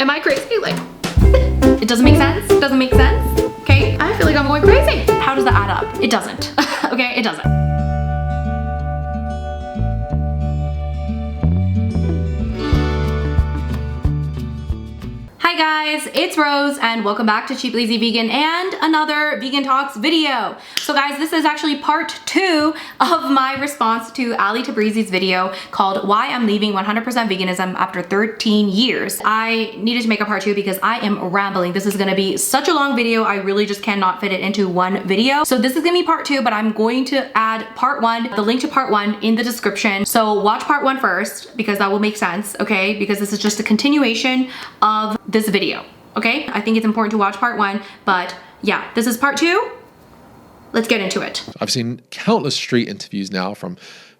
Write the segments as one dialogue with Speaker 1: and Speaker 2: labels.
Speaker 1: Am I crazy? Like, it doesn't make sense? It doesn't make sense? Okay, I feel like I'm going crazy. How does that add up? It doesn't. Okay, it doesn't. Hi guys, it's Rose and welcome back to Cheap Lazy Vegan and another Vegan Talks video. So guys, this is actually part 2 of my response to Tabrizi's video called Why I'm Leaving 100% Veganism After 13 Years. I needed to make a part 2 because I am rambling. This is gonna be such a long video. I really just cannot fit it into one video. So this is gonna be part 2, but I'm going to add part 1, the link to part 1 in the description. So watch part 1 first because that will make sense, okay? Because this is just a continuation of this video, okay? I think it's important to watch part 1, but yeah, this is part 2. Let's get into it.
Speaker 2: I've seen countless street interviews now from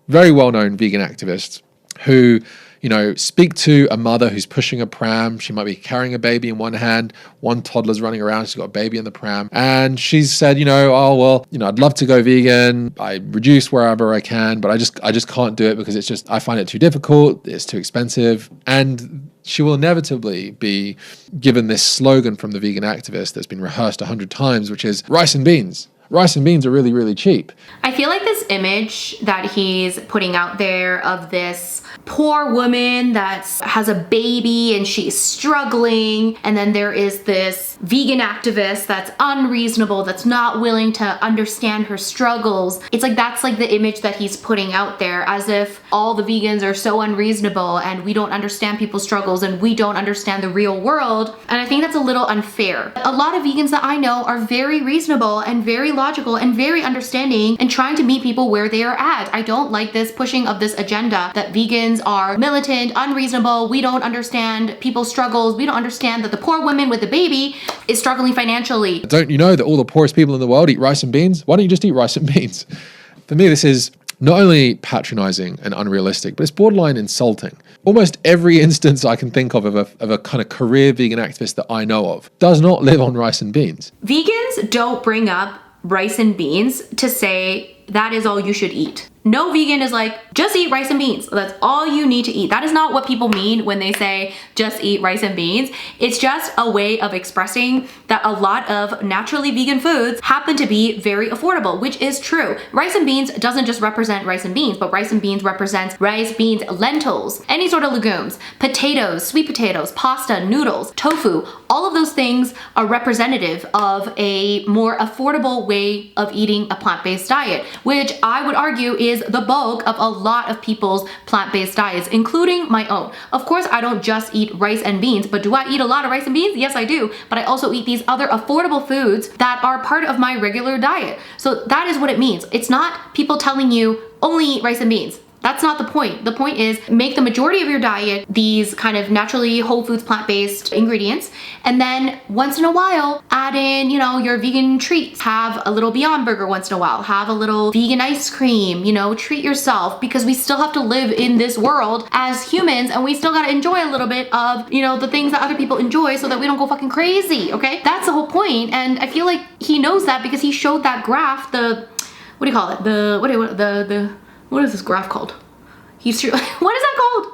Speaker 2: very well-known vegan activists who, you know, speak to a mother who's pushing a pram. She might be carrying a baby in one hand, one toddler's running around, she's got a baby in the pram. And she's said, you know, oh, well, you know, I'd love to go vegan. I reduce wherever I can, but I just can't do it because it's just, I find it too difficult. It's too expensive. And she will inevitably be given this slogan from the vegan activist that's been rehearsed 100 times, which is rice and beans. Rice and beans are really, really cheap.
Speaker 1: I feel like this image that he's putting out there of this poor woman that has a baby and she's struggling, and then there is this vegan activist that's unreasonable, that's not willing to understand her struggles. It's like that's like the image that he's putting out there, as if all the vegans are so unreasonable and we don't understand people's struggles and we don't understand the real world. And I think that's a little unfair. A lot of vegans that I know are very reasonable and very logical and very understanding and trying to meet people where they are at. I don't like this pushing of this agenda that vegans are militant, unreasonable, we don't understand people's struggles, we don't understand that the poor woman with the baby is struggling financially.
Speaker 2: Don't you know that all the poorest people in the world eat rice and beans? Why don't you just eat rice and beans? For me, this is not only patronizing and unrealistic, but it's borderline insulting. Almost every instance I can think of a kind of career vegan activist that I know of does not live on rice and beans.
Speaker 1: Vegans don't bring up rice and beans to say that is all you should eat. No vegan is like, just eat rice and beans. That's all you need to eat. That is not what people mean when they say just eat rice and beans. It's just a way of expressing that a lot of naturally vegan foods happen to be very affordable, which is true. Rice and beans doesn't just represent rice and beans, but rice and beans represents rice, beans, lentils, any sort of legumes, potatoes, sweet potatoes, pasta, noodles, tofu. All of those things are representative of a more affordable way of eating a plant-based diet, which I would argue is the bulk of a lot of people's plant-based diets, including my own. Of course, I don't just eat rice and beans, but do I eat a lot of rice and beans? Yes, I do. But I also eat these other affordable foods that are part of my regular diet. So that is what it means. It's not people telling you only eat rice and beans. That's not the point. The point is make the majority of your diet these kind of naturally whole foods, plant-based ingredients, and then once in a while add in, you know, your vegan treats. Have a little Beyond Burger once in a while, have a little vegan ice cream, you know, treat yourself, because we still have to live in this world as humans and we still gotta enjoy a little bit of, you know, the things that other people enjoy so that we don't go fucking crazy, okay? That's the whole point, and I feel like he knows that because he showed that graph, the, what do you call it? What is this graph called? What is that called?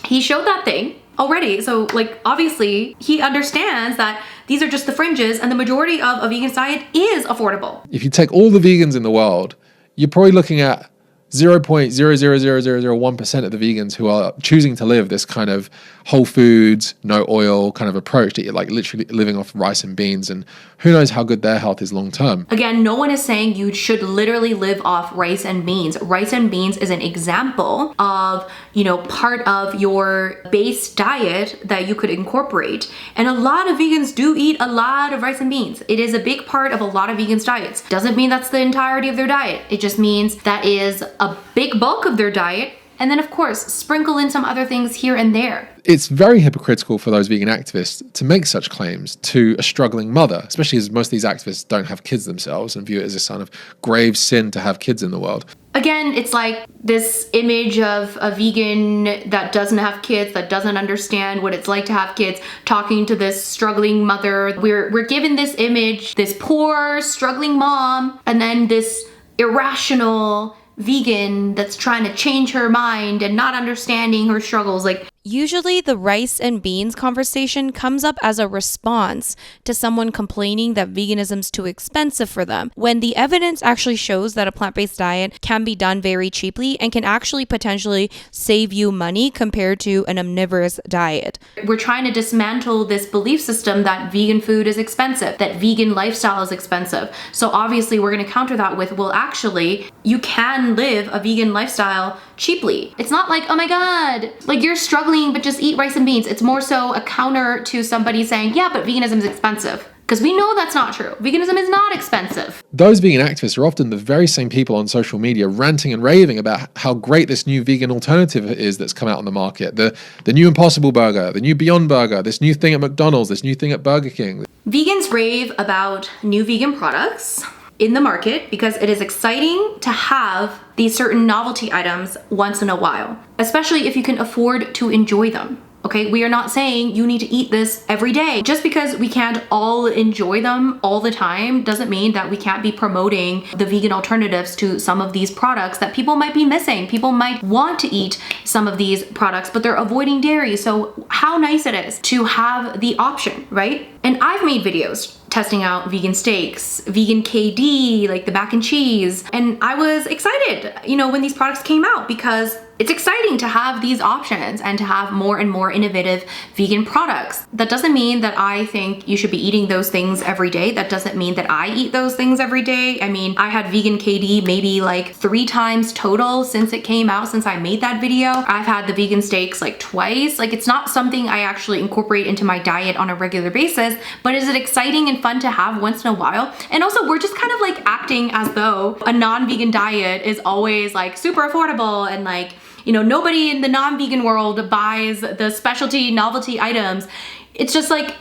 Speaker 1: He showed that thing already. So like, obviously he understands that these are just the fringes and the majority of a vegan diet is affordable.
Speaker 2: If you take all the vegans in the world, you're probably looking at 0.0000001% of the vegans who are choosing to live this kind of whole foods, no oil kind of approach, that you're like literally living off rice and beans, and who knows how good their health is long term.
Speaker 1: Again, no one is saying you should literally live off rice and beans. Rice and beans is an example of, you know, part of your base diet that you could incorporate. And a lot of vegans do eat a lot of rice and beans. It is a big part of a lot of vegans' diets. Doesn't mean that's the entirety of their diet. It just means that is a big bulk of their diet. And then of course, sprinkle in some other things here and there.
Speaker 2: It's very hypocritical for those vegan activists to make such claims to a struggling mother, especially as most of these activists don't have kids themselves and view it as a sign of grave sin to have kids in the world.
Speaker 1: Again, it's like this image of a vegan that doesn't have kids, that doesn't understand what it's like to have kids, talking to this struggling mother. We're given this image, this poor, struggling mom, and then this irrational vegan that's trying to change her mind and not understanding her struggles. Like,
Speaker 3: Usually the rice and beans conversation comes up as a response to someone complaining that veganism's too expensive for them, when the evidence actually shows that a plant-based diet can be done very cheaply and can actually potentially save you money compared to an omnivorous diet.
Speaker 1: We're trying to dismantle this belief system that vegan food is expensive, that vegan lifestyle is expensive. So obviously we're going to counter that with, well, actually, you can live a vegan lifestyle cheaply. It's not like, oh my God, like you're struggling, but just eat rice and beans. It's more so a counter to somebody saying, yeah, but veganism is expensive. Because we know that's not true. Veganism is not expensive.
Speaker 2: Those vegan activists are often the very same people on social media ranting and raving about how great this new vegan alternative is that's come out on the market. The new Impossible Burger, the new Beyond Burger, this new thing at McDonald's, this new thing at Burger King.
Speaker 1: Vegans rave about new vegan products in the market because it is exciting to have these certain novelty items once in a while, especially if you can afford to enjoy them. Okay, we are not saying you need to eat this every day. Just because we can't all enjoy them all the time doesn't mean that we can't be promoting the vegan alternatives to some of these products that people might be missing. People might want to eat some of these products, but they're avoiding dairy. So how nice it is to have the option, right? And I've made videos testing out vegan steaks, vegan KD, like the mac and cheese. And I was excited, when these products came out because it's exciting to have these options and to have more and more innovative vegan products. That doesn't mean that I think you should be eating those things every day. That doesn't mean that I eat those things every day. I mean, I had vegan KD maybe like 3 times total since it came out, since I made that video. I've had the vegan steaks like twice. Like it's not something I actually incorporate into my diet on a regular basis, but is it exciting and fun to have once in a while? And also we're just kind of like acting as though a non-vegan diet is always like super affordable and like, nobody in the non-vegan world buys the specialty novelty items. It's just like,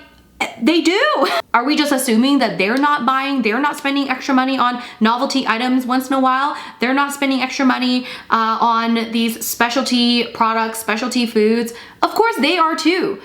Speaker 1: they do. Are we just assuming that they're not spending extra money on novelty items once in a while? They're not spending extra money on these specialty products, specialty foods? Of course they are too.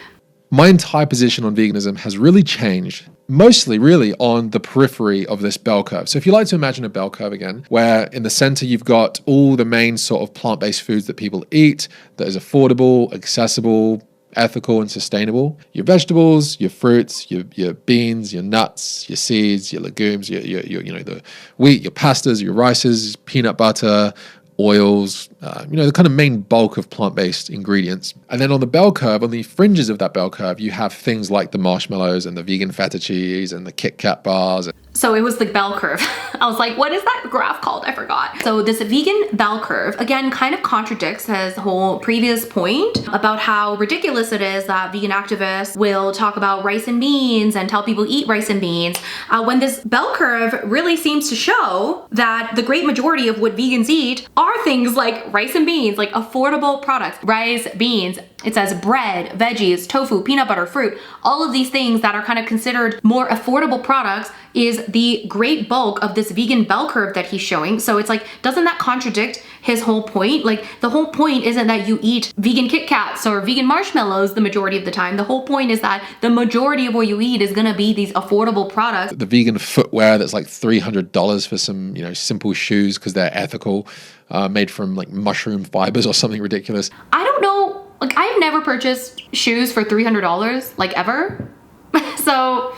Speaker 2: My entire position on veganism has really changed, mostly really on the periphery of this bell curve. So if you like to imagine a bell curve again, where in the center you've got all the main sort of plant-based foods that people eat, that is affordable, accessible, ethical, and sustainable. Your vegetables, your fruits, your beans, your nuts, your seeds, your legumes, your the wheat, your pastas, your rices, peanut butter, oils, the kind of main bulk of plant-based ingredients. And then on the bell curve, on the fringes of that bell curve, you have things like the marshmallows and the vegan feta cheese and the Kit Kat bars.
Speaker 1: So it was the bell curve. I was like, what is that graph called? I forgot. So this vegan bell curve, again, kind of contradicts his whole previous point about how ridiculous it is that vegan activists will talk about rice and beans and tell people eat rice and beans, when this bell curve really seems to show that the great majority of what vegans eat are things like rice and beans, like affordable products, rice, beans. It says bread, veggies, tofu, peanut butter, fruit, all of these things that are kind of considered more affordable products is the great bulk of this vegan bell curve that he's showing. So it's like, doesn't that contradict his whole point? Like the whole point isn't that you eat vegan Kit Kats or vegan marshmallows the majority of the time. The whole point is that the majority of what you eat is gonna be these affordable products.
Speaker 2: The vegan footwear that's like $300 for some, simple shoes because they're ethical, made from like mushroom fibers or something ridiculous.
Speaker 1: I don't know. Like I've never purchased shoes for $300, like ever. So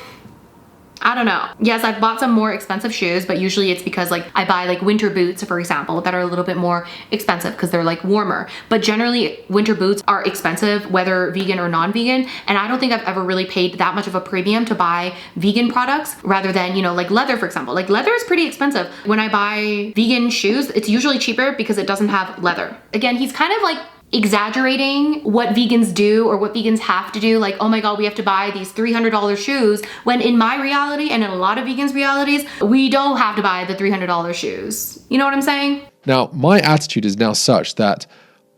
Speaker 1: I don't know. Yes, I've bought some more expensive shoes, but usually it's because like I buy like winter boots, for example, that are a little bit more expensive because they're like warmer. But generally winter boots are expensive, whether vegan or non-vegan. And I don't think I've ever really paid that much of a premium to buy vegan products rather than, like leather, for example. Like leather is pretty expensive. When I buy vegan shoes, it's usually cheaper because it doesn't have leather. Again, he's kind of like exaggerating what vegans do or what vegans have to do. Like, oh my God, we have to buy these $300 shoes. When in my reality and in a lot of vegans' realities, we don't have to buy the $300 shoes. You know what I'm saying?
Speaker 2: Now, my attitude is now such that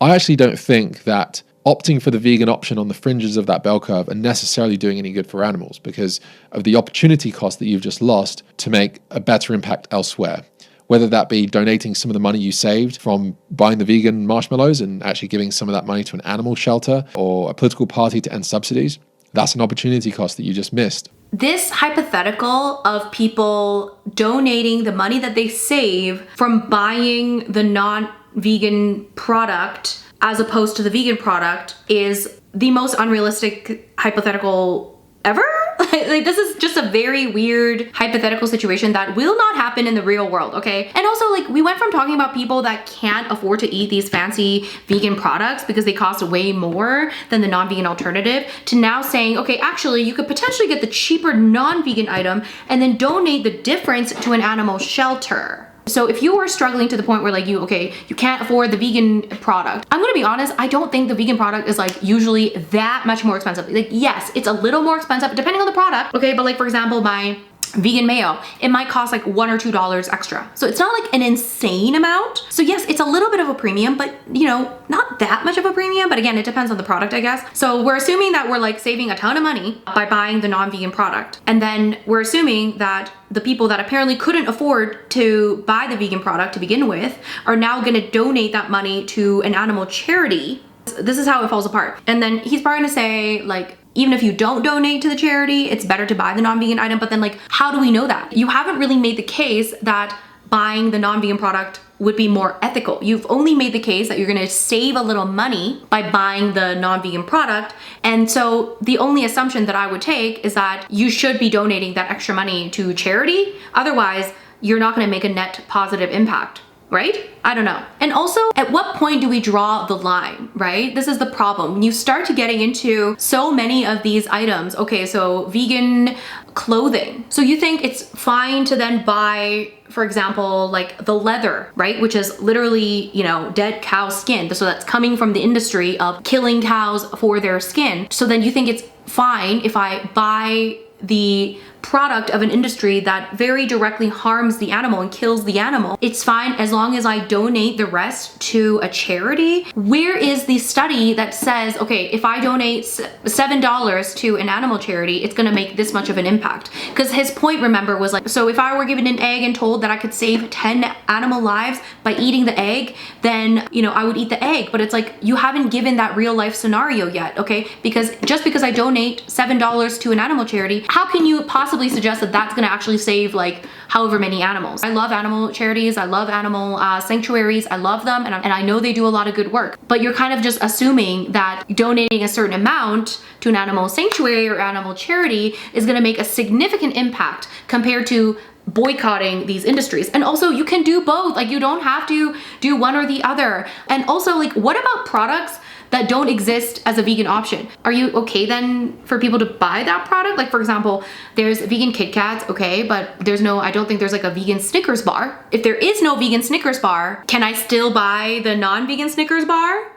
Speaker 2: I actually don't think that opting for the vegan option on the fringes of that bell curve are necessarily doing any good for animals because of the opportunity cost that you've just lost to make a better impact elsewhere. Whether that be donating some of the money you saved from buying the vegan marshmallows and actually giving some of that money to an animal shelter or a political party to end subsidies, that's an opportunity cost that you just missed.
Speaker 1: This hypothetical of people donating the money that they save from buying the non-vegan product as opposed to the vegan product is the most unrealistic hypothetical ever. Like this is just a very weird hypothetical situation that will not happen in the real world, okay? And also, like, we went from talking about people that can't afford to eat these fancy vegan products because they cost way more than the non-vegan alternative to now saying, okay, actually you could potentially get the cheaper non-vegan item and then donate the difference to an animal shelter. So if you are struggling to the point where like you can't afford the vegan product, I'm gonna be honest, I don't think the vegan product is like usually that much more expensive. Like, yes, it's a little more expensive depending on the product, okay? But like, for example, my vegan mayo, it might cost like $1 or $2 extra. So it's not like an insane amount. So yes, it's a little bit of a premium, but you know, not that much of a premium. But again, it depends on the product, I guess. So we're assuming that we're like saving a ton of money by buying the non-vegan product. And then we're assuming that the people that apparently couldn't afford to buy the vegan product to begin with are now gonna donate that money to an animal charity. This is how it falls apart. And then he's probably gonna say like, even if you don't donate to the charity, it's better to buy the non-vegan item. But then like, how do we know that? You haven't really made the case that buying the non-vegan product would be more ethical. You've only made the case that you're gonna save a little money by buying the non-vegan product. And so the only assumption that I would take is that you should be donating that extra money to charity. Otherwise, you're not gonna make a net positive impact. Right? I don't know. And also, at what point do we draw the line, right? This is the problem. When you start to getting into so many of these items, okay, so vegan clothing. So you think it's fine to then buy, for example, like the leather, right? Which is literally, you know, dead cow skin. So that's coming from the industry of killing cows for their skin. So then you think it's fine if I buy the product of an industry that very directly harms the animal and kills the animal. It's fine as long as I donate the rest to a charity. Where is the study that says, okay, if I donate $7 to an animal charity, it's gonna make this much of an impact? Because his point, remember, was like, so if I were given an egg and told that I could save 10 animal lives by eating the egg, then, you know, I would eat the egg. But it's like, you haven't given that real life scenario yet, okay? Because just because I donate $7 to an animal charity, how can you possibly suggest that that's going to actually save like however many animals? I love animal charities. I love animal sanctuaries. I love them. And I know they do a lot of good work, but you're kind of just assuming that donating a certain amount to an animal sanctuary or animal charity is going to make a significant impact compared to boycotting these industries. And also, you can do both. Like, you don't have to do one or the other. And also, like, what about products that don't exist as a vegan option? Are you okay then for people to buy that product? Like, for example, there's vegan Kit Kats, okay, but I don't think there's like a vegan Snickers bar. If there is no vegan Snickers bar, can I still buy the non-vegan Snickers bar?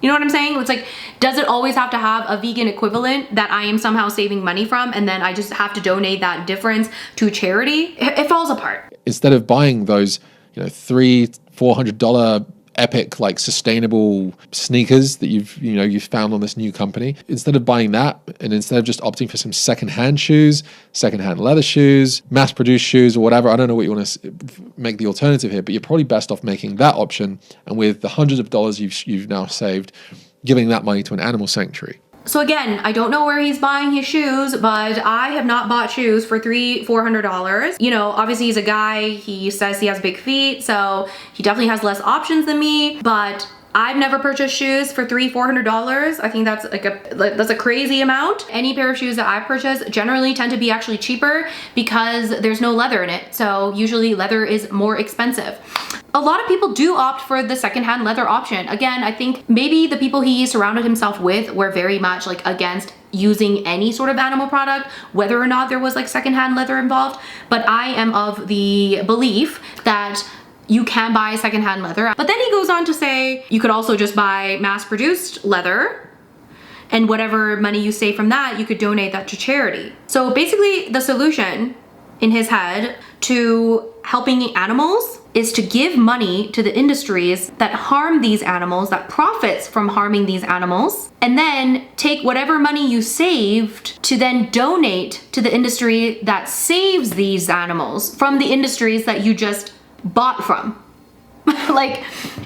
Speaker 1: You know what I'm saying? It's like, does it always have to have a vegan equivalent that I am somehow saving money from, and then I just have to donate that difference to charity? It falls apart. Instead
Speaker 2: of buying those, you know, $300-$400 epic, like, sustainable sneakers that you've found on this new company, instead of buying that, and instead of just opting for some secondhand shoes, secondhand leather shoes, mass-produced shoes, or whatever, I don't know what you want to make the alternative here, but you're probably best off making that option, and with the hundreds of dollars you've now saved, giving that money to an animal sanctuary.
Speaker 1: So again, I don't know where he's buying his shoes, but I have not bought shoes for $400. You know, obviously he's a guy, he says he has big feet, so he definitely has less options than me, but I've never purchased shoes for $400. I think that's that's a crazy amount. Any pair of shoes that I purchase generally tend to be actually cheaper because there's no leather in it. So usually leather is more expensive. A lot of people do opt for the secondhand leather option. Again, I think maybe the people he surrounded himself with were very much like against using any sort of animal product, whether or not there was like secondhand leather involved. But I am of the belief that you can buy secondhand leather. But then he goes on to say you could also just buy mass-produced leather, and whatever money you save from that, you could donate that to charity. So basically the solution in his head to helping animals is to give money to the industries that harm these animals, that profits from harming these animals, and then take whatever money you saved to then donate to the industry that saves these animals from the industries that you just bought from. Like,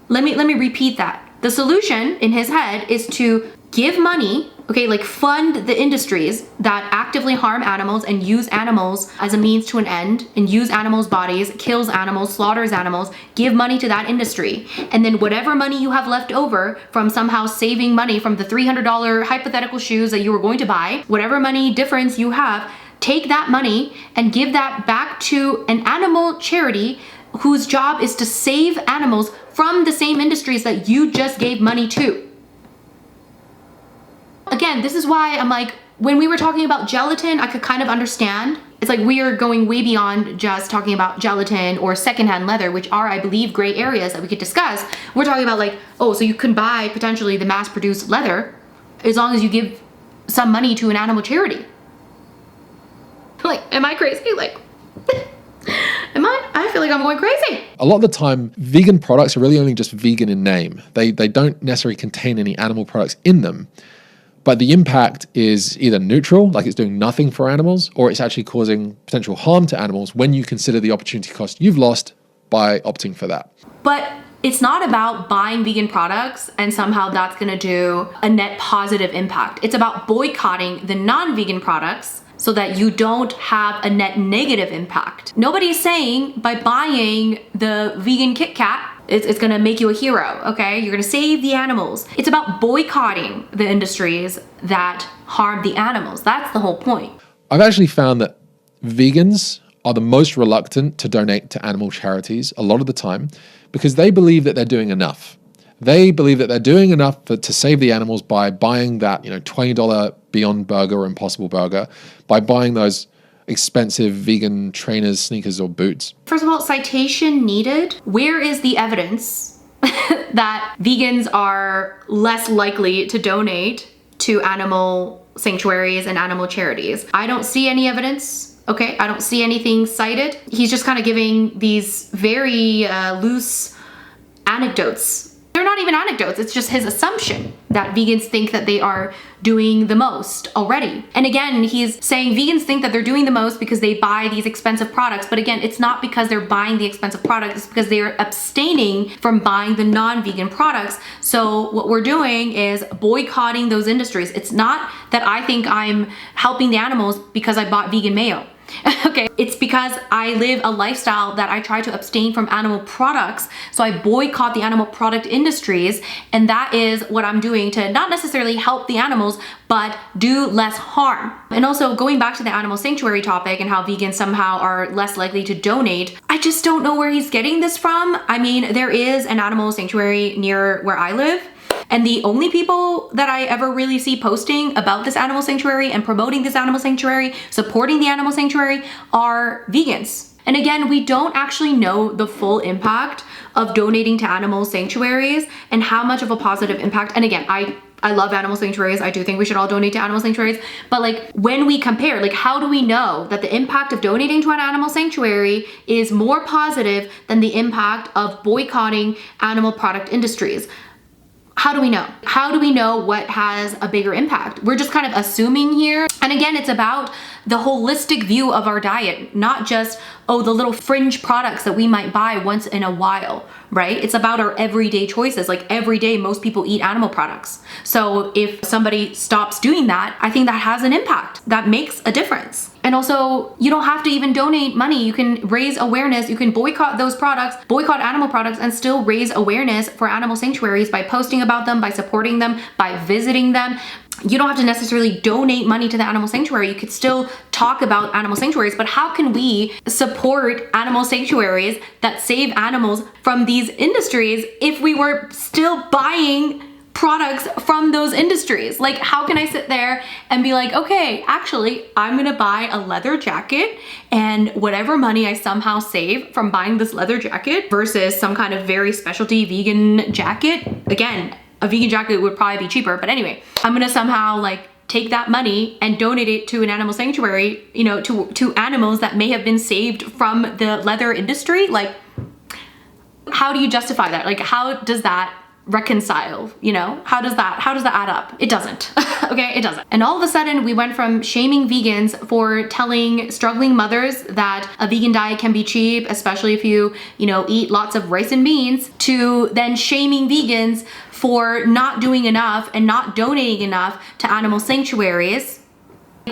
Speaker 1: let me repeat that. The solution in his head is to give money, okay, like fund the industries that actively harm animals and use animals as a means to an end, and use animals' bodies, kills animals, slaughters animals, give money to that industry. And then whatever money you have left over from somehow saving money from the $300 hypothetical shoes that you were going to buy, whatever money difference you have, take that money and give that back to an animal charity whose job is to save animals from the same industries that you just gave money to. Again, this is why I'm like, when we were talking about gelatin, I could kind of understand. It's like we are going way beyond just talking about gelatin or secondhand leather, which are, I believe, gray areas that we could discuss. We're talking about like, oh, so you can buy potentially the mass-produced leather as long as you give some money to an animal charity. Like, am I crazy? Like, I feel like I'm going crazy.
Speaker 2: A lot of the time, vegan products are really only just vegan in name. They don't necessarily contain any animal products in them. But the impact is either neutral, like it's doing nothing for animals, or it's actually causing potential harm to animals when you consider the opportunity cost you've lost by opting for that.
Speaker 1: But it's not about buying vegan products and somehow that's gonna do a net positive impact. It's about boycotting the non-vegan products so that you don't have a net negative impact. Nobody's saying by buying the vegan Kit Kat, it's gonna make you a hero, okay? You're gonna save the animals. It's about boycotting the industries that harm the animals. That's the whole point.
Speaker 2: I've actually found that vegans are the most reluctant to donate to animal charities a lot of the time because they believe that they're doing enough. They believe that they're doing enough to save the animals by buying that, $20 Beyond Burger or Impossible Burger, by buying those expensive vegan trainers, sneakers, or boots.
Speaker 1: First of all, citation needed. Where is the evidence that vegans are less likely to donate to animal sanctuaries and animal charities? I don't see any evidence. Okay, I don't see anything cited. He's just kind of giving these very loose anecdotes. They're not even anecdotes, it's just his assumption that vegans think that they are doing the most already. And again, he's saying vegans think that they're doing the most because they buy these expensive products. But again, it's not because they're buying the expensive products, it's because they're abstaining from buying the non-vegan products. So what we're doing is boycotting those industries. It's not that I think I'm helping the animals because I bought vegan mayo. Okay, it's because I live a lifestyle that I try to abstain from animal products, so I boycott the animal product industries, and that is what I'm doing to not necessarily help the animals, but do less harm. And also going back to the animal sanctuary topic and how vegans somehow are less likely to donate, I just don't know where he's getting this from. I mean, there is an animal sanctuary near where I live, and the only people that I ever really see posting about this animal sanctuary and promoting this animal sanctuary, supporting the animal sanctuary, are vegans. And again, we don't actually know the full impact of donating to animal sanctuaries and how much of a positive impact. And again, I love animal sanctuaries. I do think we should all donate to animal sanctuaries. But like when we compare, like how do we know that the impact of donating to an animal sanctuary is more positive than the impact of boycotting animal product industries? How do we know? How do we know what has a bigger impact? We're just kind of assuming here. And again, it's about the holistic view of our diet, not just, oh, the little fringe products that we might buy once in a while, right? It's about our everyday choices. Like every day, most people eat animal products. So if somebody stops doing that, I think that has an impact. That makes a difference. And also, you don't have to even donate money. You can raise awareness. You can boycott those products, boycott animal products, and still raise awareness for animal sanctuaries by posting about them, by supporting them, by visiting them. You don't have to necessarily donate money to the animal sanctuary. You could still talk about animal sanctuaries, but how can we support animal sanctuaries that save animals from these industries if we were still buying products from those industries? Like, how can I sit there and be like, okay, actually, I'm gonna buy a leather jacket, and whatever money I somehow save from buying this leather jacket versus some kind of very specialty vegan jacket, again, a vegan jacket would probably be cheaper, but anyway, I'm gonna somehow like take that money and donate it to an animal sanctuary, you know, to animals that may have been saved from the leather industry. Like, how do you justify that? Like, how does that reconcile? You know, how does that add up? It doesn't. Okay, it doesn't. And all of a sudden we went from shaming vegans for telling struggling mothers that a vegan diet can be cheap, especially if you know, eat lots of rice and beans, to then shaming vegans for not doing enough and not donating enough to animal sanctuaries.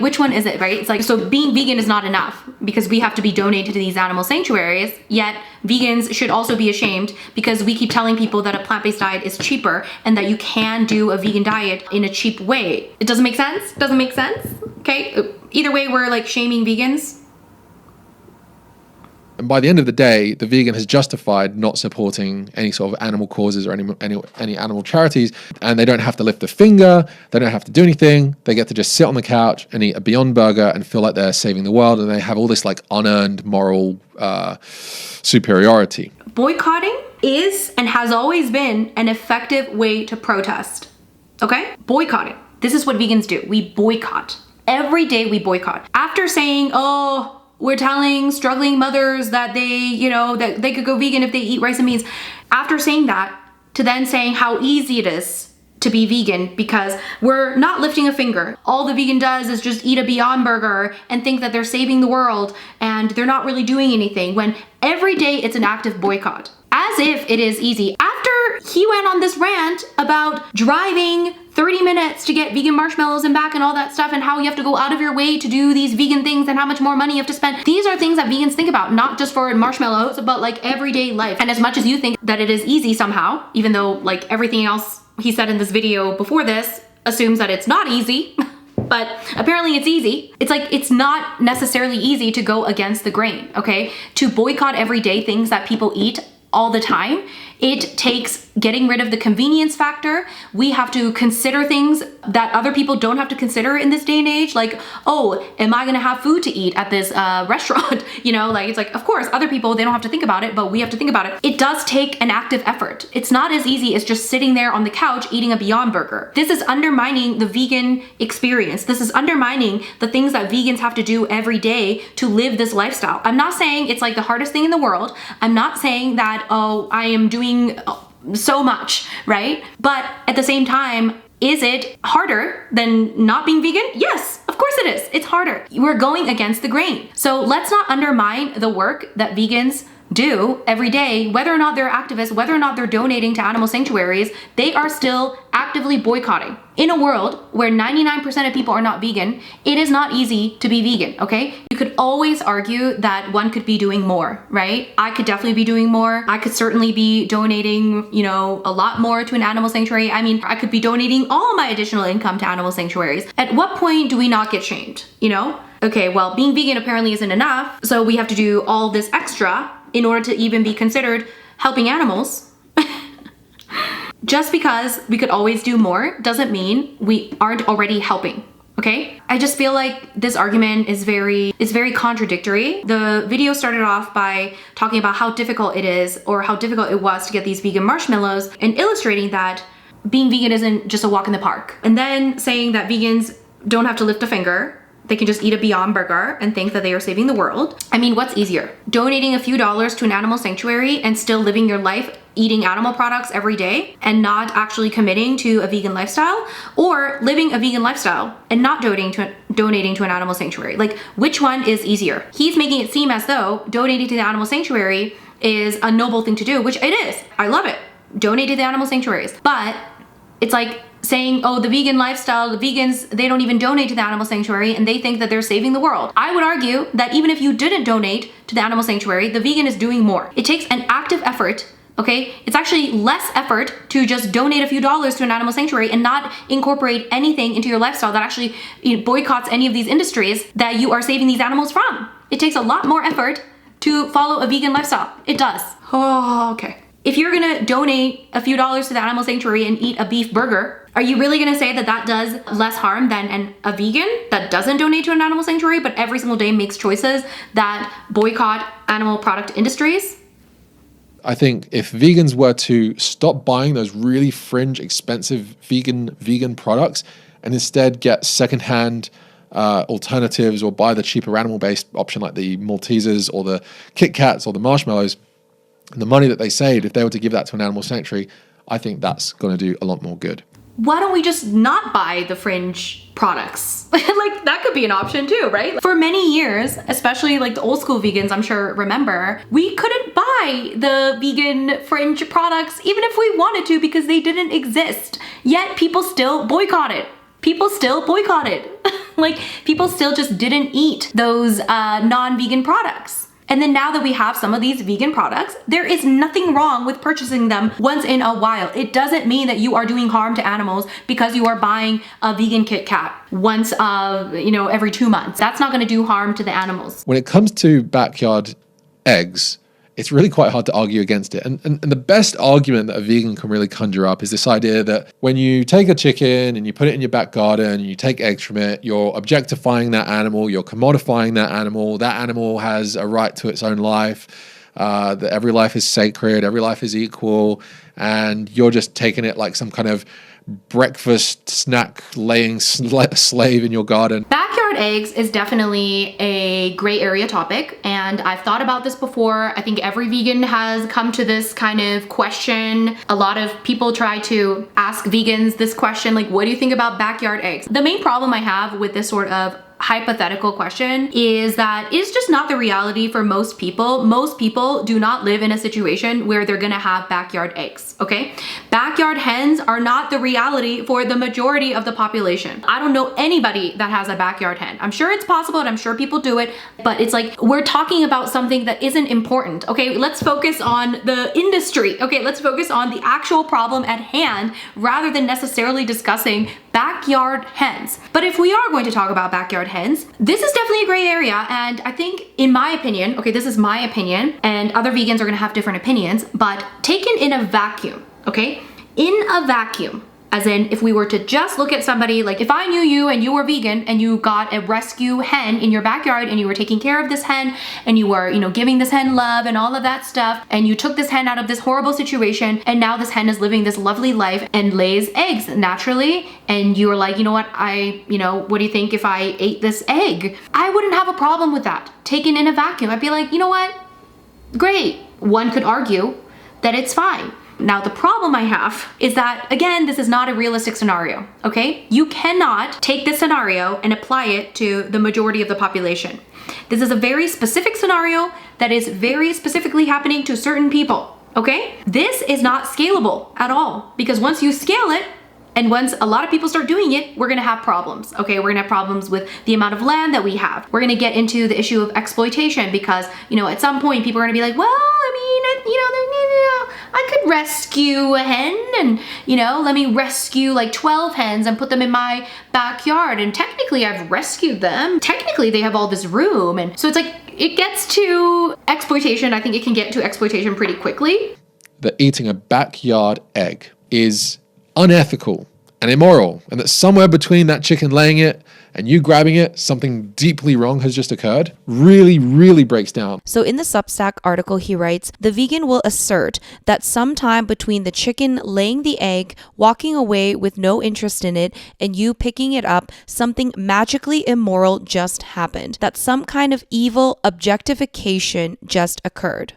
Speaker 1: Which one is it, right? It's like, so being vegan is not enough because we have to be donated to these animal sanctuaries, yet vegans should also be ashamed because we keep telling people that a plant-based diet is cheaper and that you can do a vegan diet in a cheap way. It doesn't make sense? Doesn't make sense? Okay, either way, we're like shaming vegans.
Speaker 2: And by the end of the day, the vegan has justified not supporting any sort of animal causes or any animal charities, and they don't have to lift a finger, they don't have to do anything, they get to just sit on the couch and eat a Beyond Burger and feel like they're saving the world, and they have all this like unearned moral superiority.
Speaker 1: Boycotting is and has always been an effective way to protest, okay? Boycotting. This is what vegans do. We boycott. Every day we boycott. After saying, oh, we're telling struggling mothers that that they could go vegan if they eat rice and beans. After saying that, to then saying how easy it is to be vegan because we're not lifting a finger. All the vegan does is just eat a Beyond Burger and think that they're saving the world and they're not really doing anything, when every day it's an active boycott. As if it is easy. After he went on this rant about driving 30 minutes to get vegan marshmallows and back and all that stuff, and how you have to go out of your way to do these vegan things and how much more money you have to spend. These are things that vegans think about, not just for marshmallows, but like everyday life. And as much as you think that it is easy somehow, even though like everything else he said in this video before this assumes that it's not easy, but apparently it's easy. It's like, it's not necessarily easy to go against the grain, okay? To boycott everyday things that people eat all the time, it takes getting rid of the convenience factor. We have to consider things that other people don't have to consider in this day and age. Like, oh, am I gonna have food to eat at this restaurant? Like, it's like, of course, other people, they don't have to think about it, but we have to think about it. It does take an active effort. It's not as easy as just sitting there on the couch eating a Beyond Burger. This is undermining the vegan experience. This is undermining the things that vegans have to do every day to live this lifestyle. I'm not saying it's like the hardest thing in the world. I'm not saying that, oh, I am doing so much, right? But at the same time, is it harder than not being vegan? Yes, of course it is. It's harder. We're going against the grain. So let's not undermine the work that vegans do every day, whether or not they're activists, whether or not they're donating to animal sanctuaries, they are still actively boycotting. In a world where 99% of people are not vegan, it is not easy to be vegan, okay? You could always argue that one could be doing more, right? I could definitely be doing more. I could certainly be donating, a lot more to an animal sanctuary. I mean, I could be donating all my additional income to animal sanctuaries. At what point do we not get shamed, Okay, well, being vegan apparently isn't enough, so we have to do all this extra in order to even be considered helping animals. Just because we could always do more doesn't mean we aren't already helping, okay? I just feel like this argument is very contradictory. The video started off by talking about how difficult it is, or how difficult it was to get these vegan marshmallows, and illustrating that being vegan isn't just a walk in the park. And then saying that vegans don't have to lift a finger. They can just eat a Beyond Burger and think that they are saving the world. I mean, what's easier? Donating a few dollars to an animal sanctuary and still living your life eating animal products every day and not actually committing to a vegan lifestyle, or living a vegan lifestyle and not donating to an animal sanctuary? Like, which one is easier? He's making it seem as though donating to the animal sanctuary is a noble thing to do, which it is. I love it. Donate to the animal sanctuaries. But it's like saying, oh, the vegan lifestyle, the vegans, they don't even donate to the animal sanctuary and they think that they're saving the world. I would argue that even if you didn't donate to the animal sanctuary, the vegan is doing more. It takes an active effort, okay? It's actually less effort to just donate a few dollars to an animal sanctuary and not incorporate anything into your lifestyle that actually boycotts any of these industries that you are saving these animals from. It takes a lot more effort to follow a vegan lifestyle. It does. Oh, okay. If you're gonna donate a few dollars to the animal sanctuary and eat a beef burger, are you really gonna say that that does less harm than a vegan that doesn't donate to an animal sanctuary but every single day makes choices that boycott animal product industries?
Speaker 2: I think if vegans were to stop buying those really fringe, expensive vegan products and instead get secondhand alternatives, or buy the cheaper animal-based option like the Maltesers or the Kit Kats or the marshmallows, and the money that they saved, if they were to give that to an animal sanctuary, I think that's going to do a lot more good.
Speaker 1: why don't we just not buy the fringe products? Like that could be an option too, right? For many years, especially like the old school vegans, I'm sure remember, we couldn't buy the vegan fringe products even if we wanted to because they didn't exist. Yet people still boycotted. People still boycotted. Like people still just didn't eat those non-vegan products. And then now that we have some of these vegan products, there is nothing wrong with purchasing them once in a while. It doesn't mean that you are doing harm to animals because you are buying a vegan Kit Kat once, every 2 months. That's not going to do harm to the animals.
Speaker 2: When it comes to backyard eggs, it's really quite hard to argue against it. And the best argument that a vegan can really conjure up is this idea that when you take a chicken and you put it in your back garden and you take eggs from it, you're objectifying that animal, you're commodifying that animal has a right to its own life, that every life is sacred, every life is equal, and you're just taking it like some kind of breakfast snack laying slave in your garden.
Speaker 1: Backyard eggs is definitely a gray area topic, and I've thought about this before. I think every vegan has come to this kind of question. A lot of people try to ask vegans this question, like, what do you think about backyard eggs? The main problem I have with this sort of hypothetical question is that it's just not the reality for most people. Most people do not live in a situation where they're gonna have backyard eggs, okay? Backyard hens are not the reality for the majority of the population. I don't know anybody that has a backyard hen. I'm sure it's possible and I'm sure people do it, but it's like we're talking about something that isn't important, okay? Let's focus on the industry, okay? Let's focus on the actual problem at hand rather than necessarily discussing backyard hens. But if we are going to talk about backyard hens, this is definitely a gray area, and I think, in my opinion, okay, this is my opinion, and other vegans are gonna have different opinions, but taken in a vacuum, okay? In a vacuum, as in if we were to just look at somebody, like if I knew you and you were vegan and you got a rescue hen in your backyard and you were taking care of this hen and you were, giving this hen love and all of that stuff, and you took this hen out of this horrible situation and now this hen is living this lovely life and lays eggs naturally, and you were like, you know what, what do you think if I ate this egg? I wouldn't have a problem with that. Taken in a vacuum, I'd be like, you know what, great. One could argue that it's fine. Now, the problem I have is that, again, this is not a realistic scenario, okay? You cannot take this scenario and apply it to the majority of the population. This is a very specific scenario that is very specifically happening to certain people, okay? This is not scalable at all, because once you scale it, and once a lot of people start doing it, we're gonna have problems, okay? We're gonna have problems with the amount of land that we have. We're gonna get into the issue of exploitation because, at some point people are gonna be like, well, I could rescue a hen and, let me rescue like 12 hens and put them in my backyard. And technically I've rescued them. Technically they have all this room. And so it's like, it gets to exploitation. I think it can get to exploitation pretty quickly.
Speaker 2: That eating a backyard egg is unethical and immoral, and that somewhere between that chicken laying it and you grabbing it, something deeply wrong has just occurred, really, really breaks down.
Speaker 3: So in the Substack article, he writes, the vegan will assert that sometime between the chicken laying the egg, walking away with no interest in it, and you picking it up, something magically immoral just happened. That some kind of evil objectification just occurred.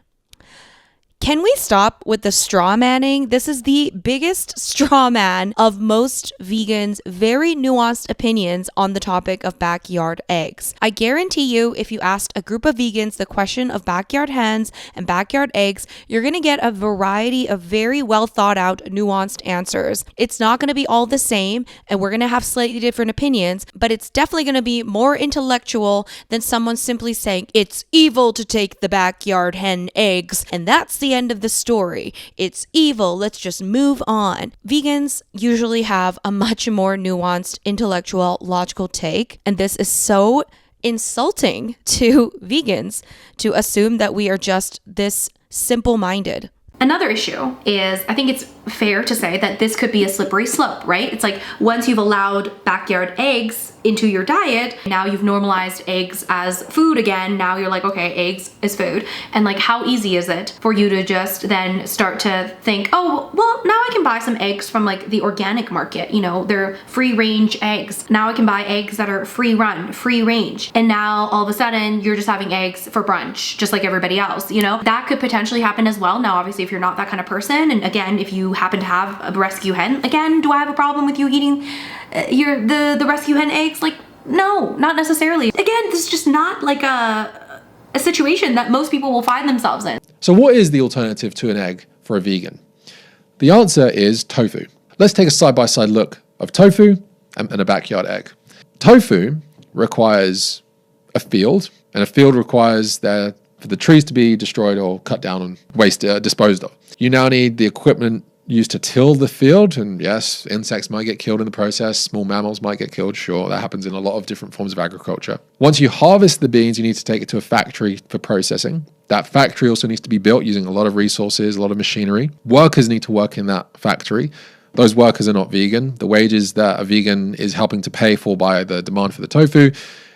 Speaker 3: Can we stop with the straw manning? This is the biggest straw man of most vegans' very nuanced opinions on the topic of backyard eggs. I guarantee you, if you asked a group of vegans the question of backyard hens and backyard eggs, you're going to get a variety of very well thought out, nuanced answers. It's not going to be all the same, and we're going to have slightly different opinions, but it's definitely going to be more intellectual than someone simply saying, it's evil to take the backyard hen eggs, and that's the end of the story. It's evil. Let's just move on. Vegans usually have a much more nuanced, intellectual, logical take, and this is so insulting to vegans to assume that we are just this simple-minded.
Speaker 1: Another issue is, I think it's fair to say that this could be a slippery slope, right? It's like once you've allowed backyard eggs into your diet, now you've normalized eggs as food again. Now you're like, okay, eggs is food. And like, how easy is it for you to just then start to think, oh, well, now I can buy some eggs from like the organic market, they're free range eggs. Now I can buy eggs that are free run, free range. And now all of a sudden you're just having eggs for brunch, just like everybody else, That could potentially happen as well. Now, obviously, if you're not that kind of person, and again, if you happen to have a rescue hen. Again, do I have a problem with you eating the rescue hen eggs? Like, no, not necessarily. Again, this is just not like a situation that most people will find themselves in.
Speaker 2: So what is the alternative to an egg for a vegan? The answer is tofu. Let's take a side-by-side look of tofu and a backyard egg. Tofu requires a field, and a field requires for the trees to be destroyed or cut down and disposed of. You now need the equipment used to till the field, and yes, insects might get killed in the process, small mammals might get killed, sure, that happens in a lot of different forms of agriculture. Once you harvest the beans, you need to take it to a factory for processing. That factory also needs to be built using a lot of resources, a lot of machinery. Workers need to work in that factory. Those workers are not vegan. The wages that a vegan is helping to pay for by the demand for the tofu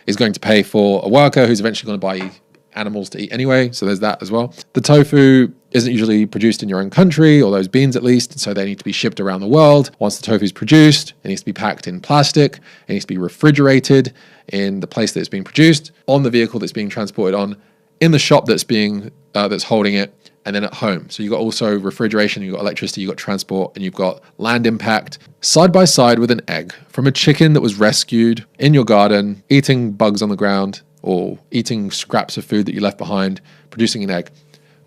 Speaker 2: is going to pay for a worker who's eventually going to buy animals to eat anyway, so there's that as well. The tofu isn't usually produced in your own country, or those beans at least, so they need to be shipped around the world. Once the tofu is produced, it needs to be packed in plastic, it needs to be refrigerated in the place that it's being produced, on the vehicle that's being transported on, in the shop that's holding it, and then at home. So you've got also refrigeration, you've got electricity, you've got transport, and you've got land impact side by side with an egg from a chicken that was rescued in your garden, eating bugs on the ground, or eating scraps of food that you left behind, producing an egg.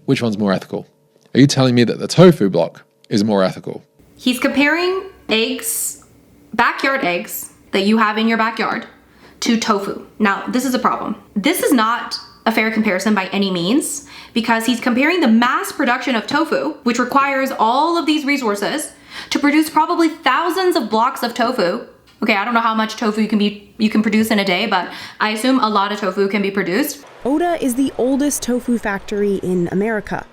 Speaker 2: Which one's more ethical? Are you telling me that the tofu block is more ethical?
Speaker 1: He's comparing eggs, backyard eggs that you have in your backyard, to tofu. Now, this is a problem. This is not a fair comparison by any means, because he's comparing the mass production of tofu, which requires all of these resources, to produce probably thousands of blocks of tofu. Okay, I don't know how much tofu you can produce in a day, but I assume a lot of tofu can be produced.
Speaker 4: Oda is the oldest tofu factory in America.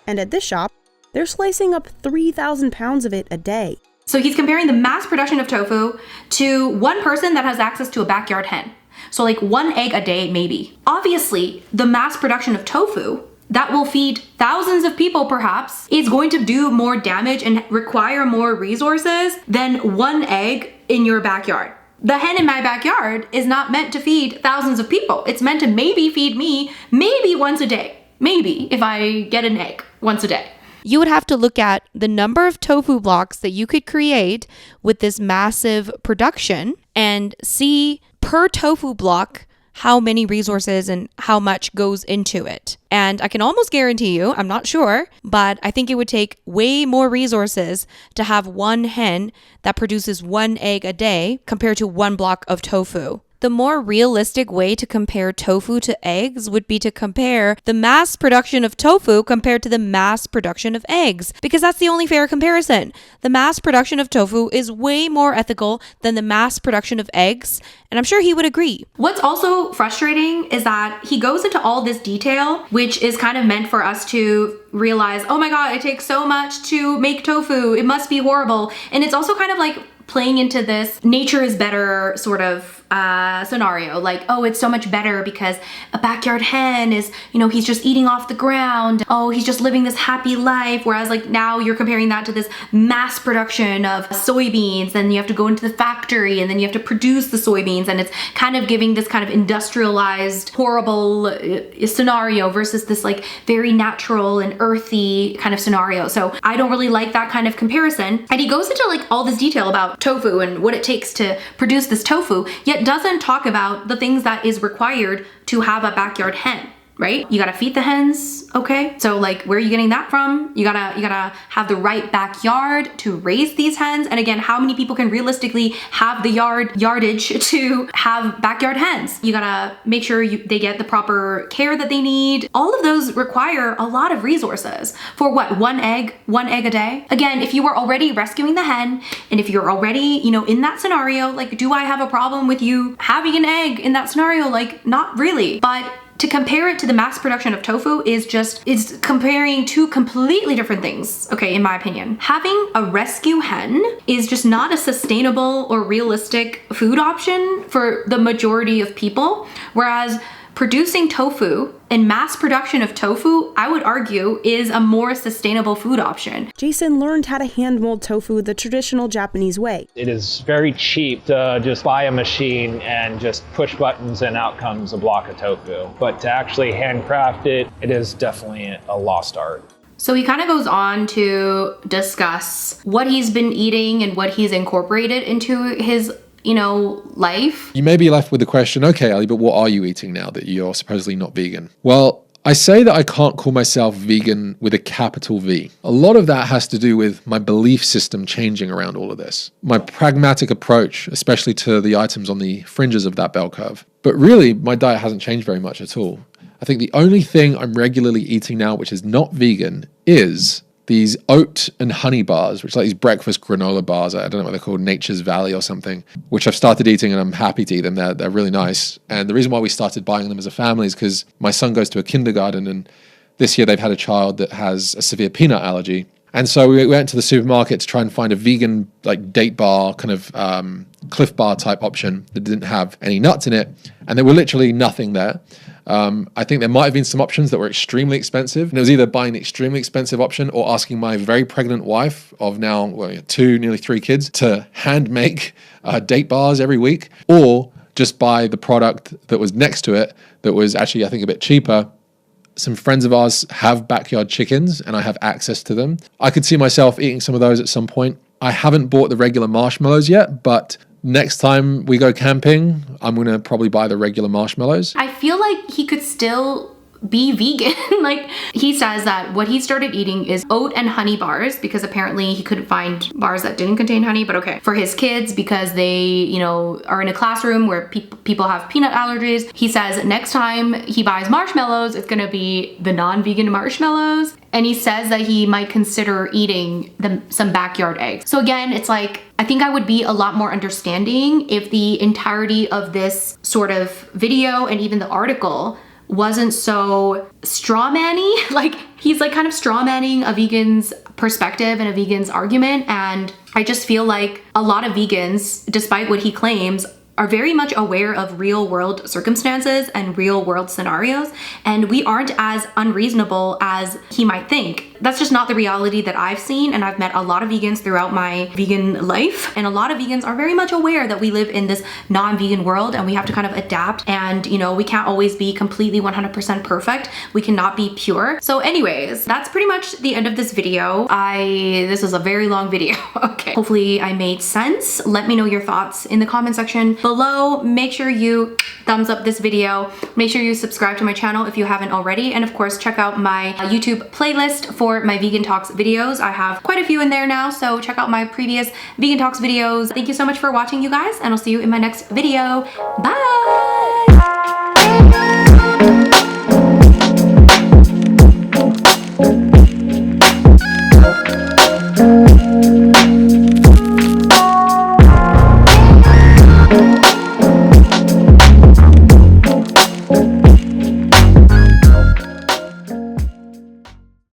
Speaker 4: And at this shop, they're slicing up 3,000 pounds of it a day.
Speaker 1: So he's comparing the mass production of tofu to one person that has access to a backyard hen. So like one egg a day, maybe. Obviously, the mass production of tofu that will feed thousands of people perhaps is going to do more damage and require more resources than one egg in your backyard. The hen in my backyard is not meant to feed thousands of people. It's meant to maybe feed me maybe once a day. Maybe if I get an egg once a day.
Speaker 3: You would have to look at the number of tofu blocks that you could create with this massive production and see per tofu block how many resources and how much goes into it. And I can almost guarantee you, I'm not sure, but I think it would take way more resources to have one hen that produces one egg a day compared to one block of tofu. The more realistic way to compare tofu to eggs would be to compare the mass production of tofu compared to the mass production of eggs, because that's the only fair comparison. The mass production of tofu is way more ethical than the mass production of eggs, and I'm sure he would agree.
Speaker 1: What's also frustrating is that he goes into all this detail, which is kind of meant for us to realize, oh my God, it takes so much to make tofu. It must be horrible. And it's also kind of like playing into this nature is better sort of scenario. Like, oh, it's so much better because a backyard hen is, he's just eating off the ground. Oh, he's just living this happy life. Whereas like now you're comparing that to this mass production of soybeans. Then you have to go into the factory and then you have to produce the soybeans. And it's kind of giving this kind of industrialized, horrible scenario versus this like very natural and earthy kind of scenario. So I don't really like that kind of comparison. And he goes into like all this detail about tofu and what it takes to produce this tofu, yet doesn't talk about the things that is required to have a backyard hen, right? You gotta feed the hens, okay? So like, where are you getting that from? You gotta have the right backyard to raise these hens. And again, how many people can realistically have the yardage to have backyard hens? You gotta make sure they get the proper care that they need. All of those require a lot of resources for what, one egg a day? Again, if you were already rescuing the hen, and if you're already, in that scenario, like, do I have a problem with you having an egg in that scenario? Like, not really, but to compare it to the mass production of tofu is comparing two completely different things, okay, in my opinion. Having a rescue hen is just not a sustainable or realistic food option for the majority of people, whereas producing tofu and mass production of tofu, I would argue, is a more sustainable food option.
Speaker 4: Jason learned how to hand mold tofu the traditional Japanese way.
Speaker 5: It is very cheap to just buy a machine and just push buttons and out comes a block of tofu. But to actually handcraft it, it is definitely a lost art.
Speaker 1: So he kind of goes on to discuss what he's been eating and what he's incorporated into his, life.
Speaker 2: You may be left with the question, okay, Ali, but what are you eating now that you're supposedly not vegan? Well, I say that I can't call myself vegan with a capital V. A lot of that has to do with my belief system changing around all of this. My pragmatic approach, especially to the items on the fringes of that bell curve. But really, my diet hasn't changed very much at all. I think the only thing I'm regularly eating now, which is not vegan, is these oat and honey bars, which are like these breakfast granola bars. I don't know what they're called, Nature's Valley or something, which I've started eating and I'm happy to eat them. They're really nice. And the reason why we started buying them as a family is because my son goes to a kindergarten, and this year they've had a child that has a severe peanut allergy. And so we went to the supermarket to try and find a vegan, like date bar, kind of Cliff Bar type option that didn't have any nuts in it. And there were literally nothing there. I think there might have been some options that were extremely expensive. And it was either buying the extremely expensive option or asking my very pregnant wife of now 2, nearly 3 kids to hand make date bars every week, or just buy the product that was next to it that was actually, I think, a bit cheaper. Some friends of ours have backyard chickens and I have access to them. I could see myself eating some of those at some point. I haven't bought the regular marshmallows yet, but next time we go camping, I'm going to probably buy the regular marshmallows.
Speaker 1: I feel like he could still be vegan. Like, he says that what he started eating is oat and honey bars because apparently he couldn't find bars that didn't contain honey, but okay. For his kids, because they, are in a classroom where people have peanut allergies. He says next time he buys marshmallows, it's gonna be the non-vegan marshmallows. And he says that he might consider eating some backyard eggs. So again, it's like, I think I would be a lot more understanding if the entirety of this sort of video and even the article wasn't so straw-manny. Like, he's like kind of straw-manning a vegan's perspective and a vegan's argument. And I just feel like a lot of vegans, despite what he claims, are very much aware of real world circumstances and real world scenarios, and we aren't as unreasonable as he might think. That's just not the reality that I've seen, and I've met a lot of vegans throughout my vegan life, and a lot of vegans are very much aware that we live in this non-vegan world and we have to kind of adapt, and we can't always be completely 100% perfect. We cannot be pure. So anyways, that's pretty much the end of this video. This was a very long video. Okay. Hopefully I made sense. Let me know your thoughts in the comment section below. Make sure you thumbs up this video. Make sure you subscribe to my channel if you haven't already. And of course, check out my YouTube playlist for my Vegan Talks videos. I have quite a few in there now, so check out my previous Vegan Talks videos. Thank you so much for watching, you guys, and I'll see you in my next video. Bye!